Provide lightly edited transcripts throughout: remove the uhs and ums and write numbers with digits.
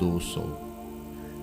200,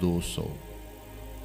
200,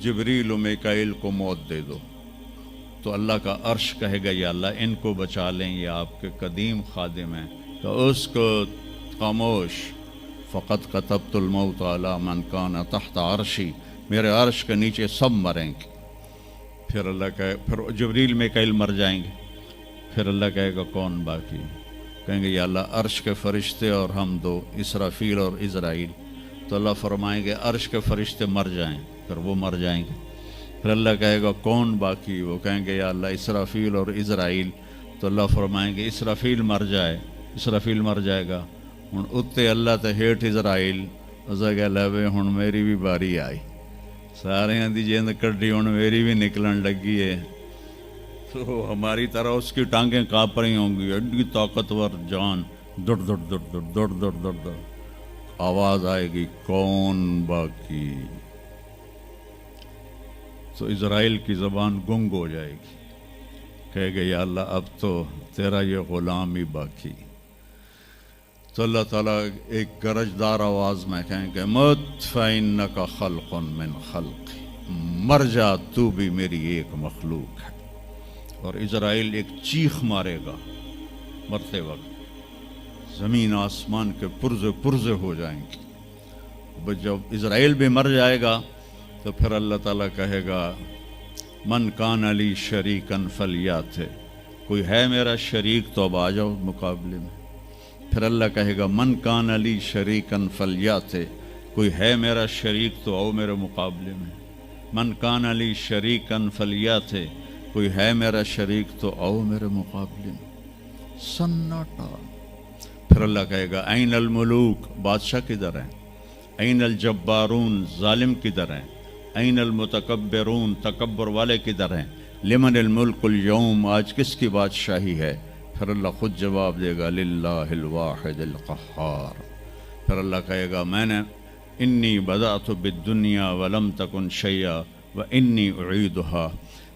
جبریل و میکائیل کو موت دے دو، تو اللہ کا عرش کہے گا یا اللہ ان کو بچا لیں، یہ آپ کے قدیم خادم ہیں، تو اس کو خاموش، فقط کتبت الموت علی من کان تحت عرشی، میرے عرش کے نیچے سب مریں گے۔ پھر اللہ کہے، پھر جبریل میکائیل مر جائیں گے، پھر اللہ کہے گا کون باقی؟ کہیں گے یا اللہ عرش کے فرشتے اور ہم دو، اسرافیل اور عزرائیل۔ تو اللہ فرمائیں گے عرش کے فرشتے مر جائیں، پھر وہ مر جائیں گے۔ پھر اللہ کہے گا کون باقی؟ وہ کہیں گے یا اللہ اسرافیل اور عزرائیل۔ تو اللہ فرمائیں گے اسرافیل مر جائے، اسرافیل مر جائے گا، ہن اتنے اللہ تے ہیٹھ عزرائیل، اسے کہ لے وے ہن میری بھی باری آئی، سارے دی جیند کڈی ہن میری بھی نکلن لگی ہے۔ تو ہماری طرح اس کی ٹانگیں کانپ رہی ہوں گی، ایڈی طاقتور جان، دڑ دڑ دڑ دڑ دڑ دڑ دڑ دڑ، آواز آئے گی کون باقی؟ تو اسرائیل کی زبان گنگ ہو جائے گی، کہے گے یا اللہ اب تو تیرا یہ غلام ہی باقی۔ تو اللہ تعالیٰ ایک گرجدار آواز میں کہیں گے مت فإنک خلق من خلق، مر جا تو بھی میری ایک مخلوق ہے۔ اور اسرائیل ایک چیخ مارے گا مرتے وقت، زمین آسمان کے پرزے پرزے ہو جائیں گے۔ جب اسرائیل بھی مر جائے گا تو پھر اللہ تعالیٰ کہے گا من کان علی شریکن فلیات، کوئی ہے میرا شریک تو اب آ جاؤ مقابلے میں۔ پھر اللہ کہے گا من کان علی شریکن فلیات، کوئی ہے میرا شریک تو آؤ میرے مقابلے میں۔ من کان علی شریکن فلیات، کوئی ہے میرا شریک تو آؤ میرے مقابلے میں۔ سناٹا۔ پھر اللہ کہے گا این الملوک، بادشاہ کدھر ہیں؟ این الجبارون، ظالم کدھر ہیں؟ این المتکبرون، تکبر والے کدھر ہیں؟ لمن الملک اليوم، آج کس کی بادشاہی ہے؟ پھر اللہ خود جواب دے گا للہ الواحد القہار۔ پھر اللہ کہے گا میں نے انی بدأت بالدنیا ولم تکن شیئا وانی اعیدها،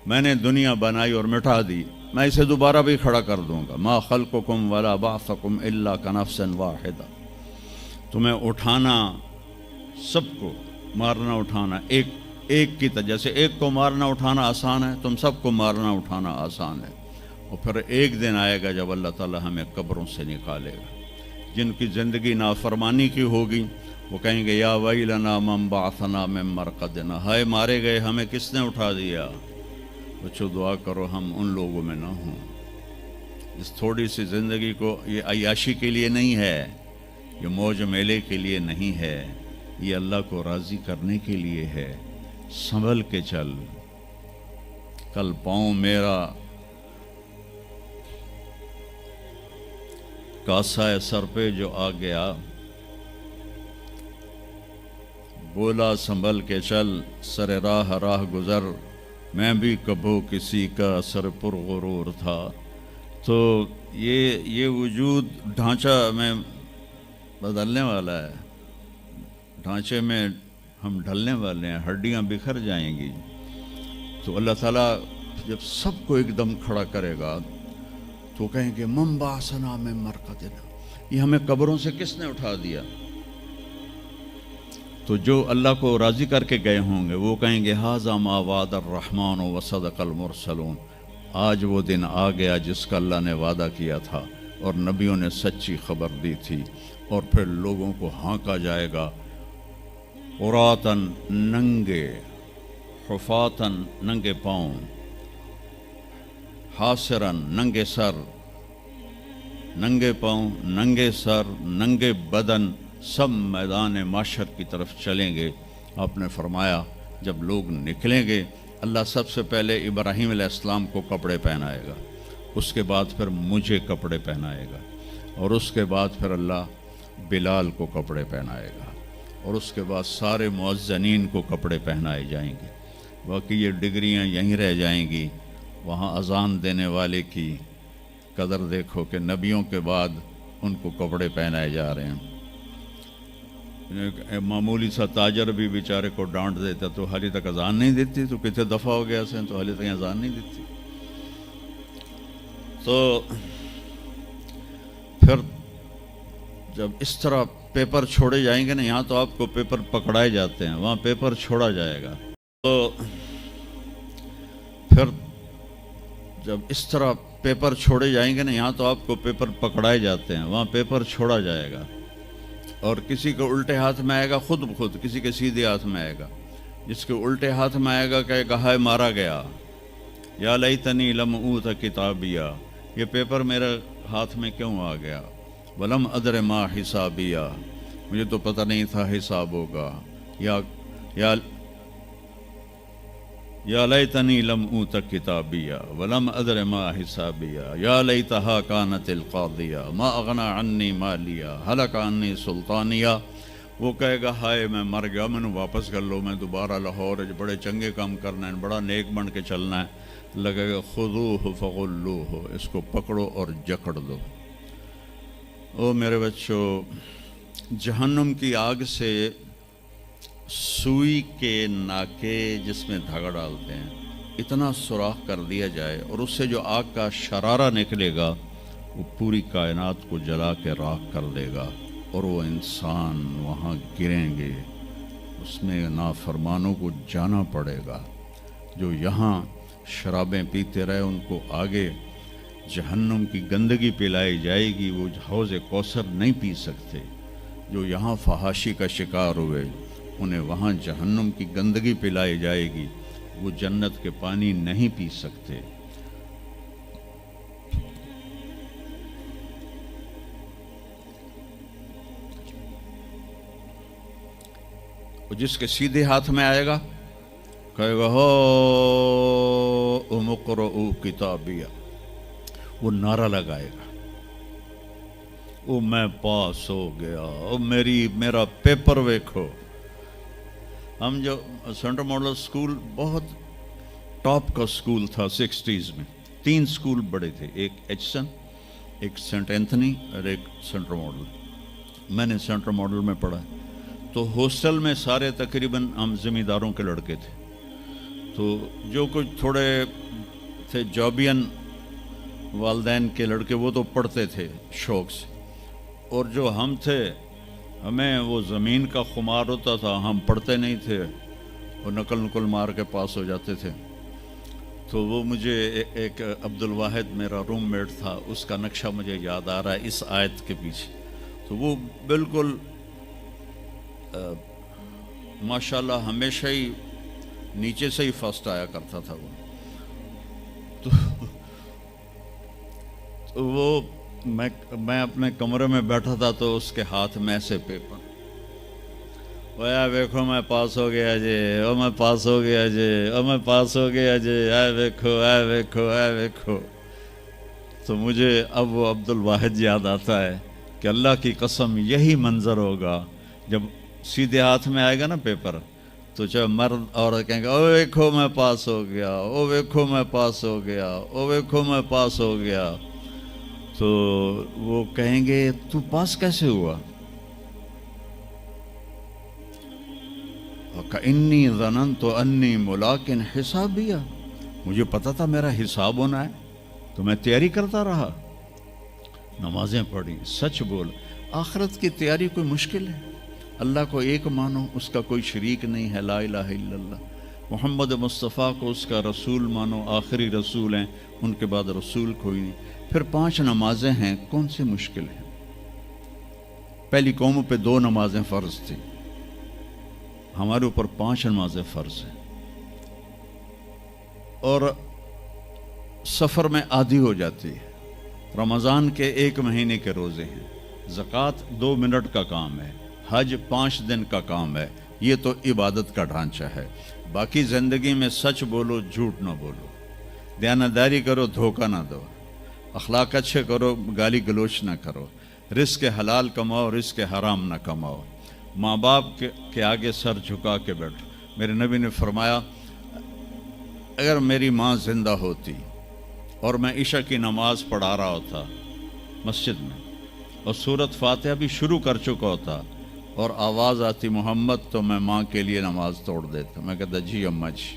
میں نے دنیا بنائی اور مٹا دی، میں اسے دوبارہ بھی کھڑا کر دوں گا۔ ما خلقکم ولا بعثکم الا کنفس واحدہ، تمہیں اٹھانا، سب کو مارنا اٹھانا ایک کی طرح، جیسے ایک کو مارنا اٹھانا آسان ہے، تم سب کو مارنا اٹھانا آسان ہے۔ اور پھر ایک دن آئے گا جب اللہ تعالیٰ ہمیں قبروں سے نکالے گا۔ جن کی زندگی نافرمانی کی ہوگی وہ کہیں گے یا ویلنا من بعثنا من مرقدنا، ہائے مارے گئے ہمیں کس نے اٹھا دیا۔ بچو دعا کرو ہم ان لوگوں میں نہ ہوں۔ اس تھوڑی سی زندگی کو یہ عیاشی کے لیے نہیں ہے، یہ موج میلے کے لیے نہیں ہے، یہ اللہ کو راضی کرنے کے لیے ہے۔ سنبھل کے چل، کل پاؤں میرا کاسا سر پہ جو آ گیا، بولا سنبھل کے چل سر راہ راہ گزر، میں بھی کبھو کسی کا سر پر غرور تھا۔ تو یہ وجود ڈھانچہ میں بدلنے والا ہے، ڈھانچے میں ہم ڈھلنے والے ہیں، ہڈیاں بکھر جائیں گی۔ تو اللہ تعالیٰ جب سب کو ایک دم کھڑا کرے گا تو کہیں گے من بعثنا من مرقدنا، یہ ہمیں قبروں سے کس نے اٹھا دیا؟ تو جو اللہ کو راضی کر کے گئے ہوں گے وہ کہیں گے ھذا ما وعد الرحمن وصدق المرسلون، آج وہ دن آ گیا جس کا اللہ نے وعدہ کیا تھا اور نبیوں نے سچی خبر دی تھی۔ اور پھر لوگوں کو ہانکا جائے گا عراۃً، ننگے، حفاتً، ننگے پاؤں، حاسراً، ننگے سر، ننگے پاؤں، ننگے سر، ننگے بدن، سب میدان معاشر کی طرف چلیں گے۔ آپ نے فرمایا جب لوگ نکلیں گے اللہ سب سے پہلے ابراہیم علیہ السلام کو کپڑے پہنائے گا، اس کے بعد پھر مجھے کپڑے پہنائے گا، اور اس کے بعد پھر اللہ بلال کو کپڑے پہنائے گا، اور اس کے بعد سارے مؤذنین کو کپڑے پہنائے جائیں گے۔ باقی یہ ڈگریاں یہیں رہ جائیں گی۔ وہاں اذان دینے والے کی قدر دیکھو کہ نبیوں کے بعد ان کو کپڑے پہنائے جا رہے ہیں۔ معمولی سا تاجر بھی بیچارے کو ڈانٹ دیتا تو حالی تک اذان نہیں دیتی، تو کتنے دفعہ ہو گیا سے تو حالی تک اذان نہیں دیتی۔ تو پھر جب اس طرح پیپر چھوڑے جائیں گے نا، یہاں تو آپ کو پیپر پکڑائے جاتے ہیں، وہاں پیپر چھوڑا جائے گا۔ تو پھر جب اس طرح پیپر چھوڑے جائیں گے نا، یہاں تو آپ کو پیپر پکڑائے جاتے ہیں، وہاں پیپر چھوڑا جائے گا، اور کسی کے الٹے ہاتھ میں آئے گا خود بخود، کسی کے سیدھے ہاتھ میں آئے گا. جس کے الٹے ہاتھ میں آئے گا کہے گا ہائے مارا گیا، یا لیتنی لم اوت کتابیہ، یہ پیپر میرے ہاتھ میں کیوں آ گیا، ولم ادر ما حسابیہ، مجھے تو پتہ نہیں تھا حساب ہوگا، یا یا لیتنی لم اوت کتابیہ ولم ادر ما حسابیہ، یا لیتہا کانت القاضیہ ما اغنی عنی مالیہ ہلک عنی سلطانیہ. وہ کہے گا ہائے میں مر گیا، میں نے واپس کر لو، میں دوبارہ لاہور بڑے چنگے کام کرنا ہے، بڑا نیک بن کے چلنا ہے. لگے گا خذوہ فغلوہ، اس کو پکڑو اور جکڑ دو. او میرے بچوں، جہنم کی آگ سے سوئی کے ناکے جس میں دھاگا ڈالتے ہیں اتنا سوراخ کر دیا جائے، اور اس سے جو آگ کا شرارہ نکلے گا وہ پوری کائنات کو جلا کے راکھ کر دے گا، اور وہ انسان وہاں گریں گے، اس میں نافرمانوں کو جانا پڑے گا. جو یہاں شرابیں پیتے رہے ان کو آگے جہنم کی گندگی پلائی جائے گی، وہ حوض کوثر نہیں پی سکتے. جو یہاں فحاشی کا شکار ہوئے انہیں وہاں جہنم کی گندگی پلائی جائے گی، وہ جنت کے پانی نہیں پی سکتے. جس کے سیدھے ہاتھ میں آئے گا کہے گا ہو اقرؤ کتابیہ، وہ نعرہ لگائے گا، او میں پاس ہو گیا، او میرا پیپر ویکھو. ہم جو سینٹرل ماڈل اسکول بہت ٹاپ کا اسکول تھا 60s میں، 3 اسکول بڑے تھے، ایک ایچسن، ایک سینٹ اینتھنی اور ایک سینٹرل ماڈل. میں نے سینٹرل ماڈل میں پڑھا، تو ہاسٹل میں سارے تقریباً ہم زمینداروں کے لڑکے تھے. تو جو کچھ تھوڑے تھے جابین والدین کے لڑکے وہ تو پڑھتے تھے شوق سے، اور جو ہم تھے ہمیں وہ زمین کا خمار ہوتا تھا، ہم پڑھتے نہیں تھے اور نقل مار کے پاس ہو جاتے تھے. تو وہ مجھے ایک عبد الواحد میرا روم میٹ تھا، اس کا نقشہ مجھے یاد آ رہا ہے اس آیت کے پیچھے. تو وہ بالکل ماشاءاللہ ہمیشہ ہی نیچے سے ہی فرسٹ آیا کرتا تھا. تو وہ میں اپنے کمرے میں بیٹھا تھا تو اس کے ہاتھ میں سے پیپر، ویکھو میں پاس ہو گیا جی، او میں پاس ہو گیا جی، او میں پاس ہو گیا جی، اے ویکھو اے ویکھو اے ویکھو. تو مجھے اب وہ عبد الواحد یاد آتا ہے کہ اللہ کی قسم یہی منظر ہوگا جب سیدھے ہاتھ میں آئے گا نا پیپر، تو چاہے مرد عورت کہیں گے او ویکھو میں پاس ہو گیا، او ویکھو میں پاس ہو گیا، او ویکھو میں پاس ہو گیا. تو وہ کہیں گے تو پاس کیسے ہوا؟ وَكَإِنِّي ظَنَنْتُ أَنِّي مُلَاقٍ حِسَابِيَّ، مجھے پتا تھا میرا حساب ہونا ہے تو میں تیاری کرتا رہا، نمازیں پڑھی، سچ بول. آخرت کی تیاری کوئی مشکل ہے؟ اللہ کو ایک مانو، اس کا کوئی شریک نہیں ہے، لا الہ الا اللہ. محمد مصطفیٰ کو اس کا رسول مانو، آخری رسول ہیں، ان کے بعد رسول کوئی نہیں. پھر 5 نمازیں ہیں، کون سی مشکل ہیں؟ پہلی قوموں پہ 2 نمازیں فرض تھیں، ہمارے اوپر 5 نمازیں فرض ہیں. اور سفر میں عادی ہو جاتی ہے. رمضان کے 1 مہینے کے روزے ہیں، زکوٰۃ 2 منٹ کا کام ہے، حج 5 دن کا کام ہے. یہ تو عبادت کا ڈھانچہ ہے. باقی زندگی میں سچ بولو، جھوٹ نہ بولو، دیانتداری کرو، دھوکہ نہ دو، اخلاق اچھے کرو، گالی گلوچ نہ کرو، رزق حلال کماؤ، رزق حرام نہ کماؤ، ماں باپ کے آگے سر جھکا کے بیٹھو. میرے نبی نے فرمایا اگر میری ماں زندہ ہوتی اور میں عشاء کی نماز پڑھا رہا ہوتا مسجد میں اور سورۃ فاتحہ بھی شروع کر چکا ہوتا اور آواز آتی محمد، تو میں ماں کے لیے نماز توڑ دیتا. میں کہتا جی اماں جی،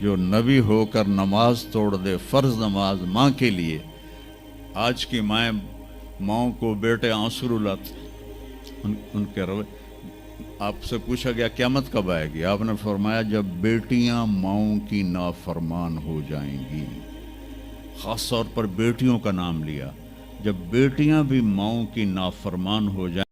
جو نبی ہو کر نماز توڑ دے، فرض نماز ماں کے لیے. آج کی ماؤں کو بیٹے آنسو رلاتے ان کے روے. آپ سے پوچھا گیا قیامت کب آئے گی؟ آپ نے فرمایا جب بیٹیاں ماؤں کی نافرمان ہو جائیں گی. خاص طور پر بیٹیوں کا نام لیا. جب بیٹیاں بھی ماؤں کی نافرمان ہو جائیں